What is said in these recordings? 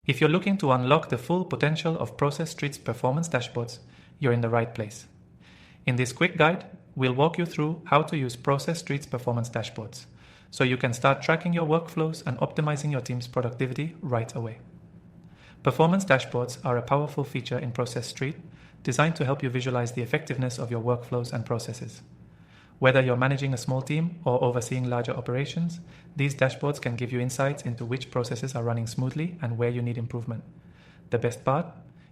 If you're looking to unlock the full potential of Process.st's performance dashboards, you're in the right place. In this quick guide, we'll walk you through how to use Process.st's performance dashboards, so you can start tracking your workflows and optimizing your team's productivity right away. Performance dashboards are a powerful feature in Process.st designed to help you visualize the effectiveness of your workflows and processes. Whether you're managing a small team or overseeing larger operations, these dashboards can give you insights into which processes are running smoothly and where you need improvement. The best part?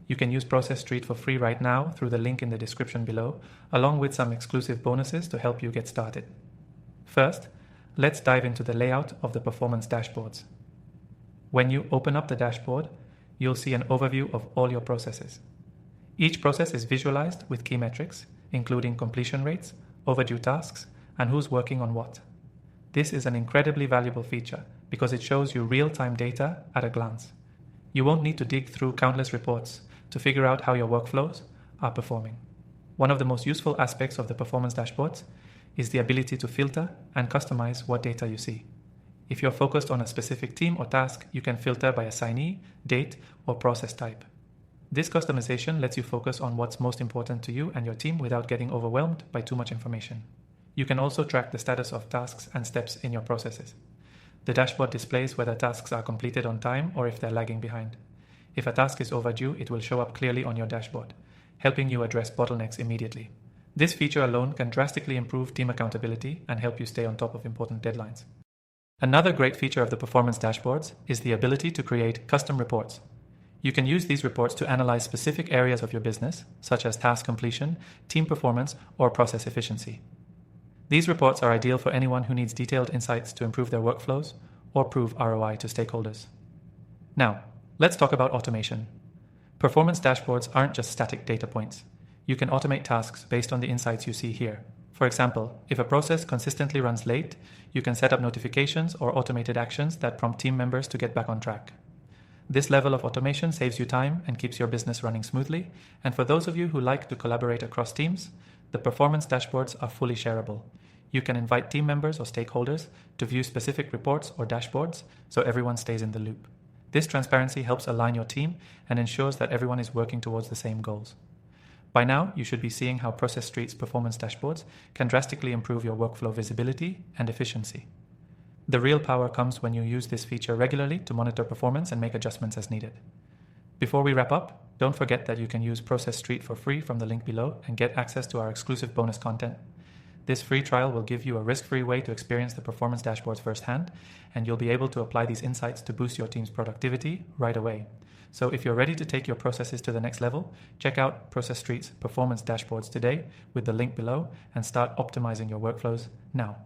You can use Process.st for free right now through the link in the description below, along with some exclusive bonuses to help you get started. First, let's dive into the layout of the performance dashboards. When you open up the dashboard, you'll see an overview of all your processes. Each process is visualized with key metrics, including completion rates, overdue tasks, and who's working on what. This is an incredibly valuable feature because it shows you real-time data at a glance. You won't need to dig through countless reports to figure out how your workflows are performing. One of the most useful aspects of the performance dashboards is the ability to filter and customize what data you see. If you're focused on a specific team or task, you can filter by assignee, date, or process type. This customization lets you focus on what's most important to you and your team without getting overwhelmed by too much information. You can also track the status of tasks and steps in your processes. The dashboard displays whether tasks are completed on time or if they're lagging behind. If a task is overdue, it will show up clearly on your dashboard, helping you address bottlenecks immediately. This feature alone can drastically improve team accountability and help you stay on top of important deadlines. Another great feature of the performance dashboards is the ability to create custom reports. You can use these reports to analyze specific areas of your business, such as task completion, team performance, or process efficiency. These reports are ideal for anyone who needs detailed insights to improve their workflows or prove ROI to stakeholders. Now, let's talk about automation. Performance dashboards aren't just static data points. You can automate tasks based on the insights you see here. For example, if a process consistently runs late, you can set up notifications or automated actions that prompt team members to get back on track. This level of automation saves you time and keeps your business running smoothly, and for those of you who like to collaborate across teams, the performance dashboards are fully shareable. You can invite team members or stakeholders to view specific reports or dashboards so everyone stays in the loop. This transparency helps align your team and ensures that everyone is working towards the same goals. By now, you should be seeing how Process.st's performance dashboards can drastically improve your workflow visibility and efficiency. The real power comes when you use this feature regularly to monitor performance and make adjustments as needed. Before we wrap up, don't forget that you can use Process.st for free from the link below and get access to our exclusive bonus content. This free trial will give you a risk-free way to experience the performance dashboards firsthand, and you'll be able to apply these insights to boost your team's productivity right away. So if you're ready to take your processes to the next level, check out Process.st's performance dashboards today with the link below and start optimizing your workflows now.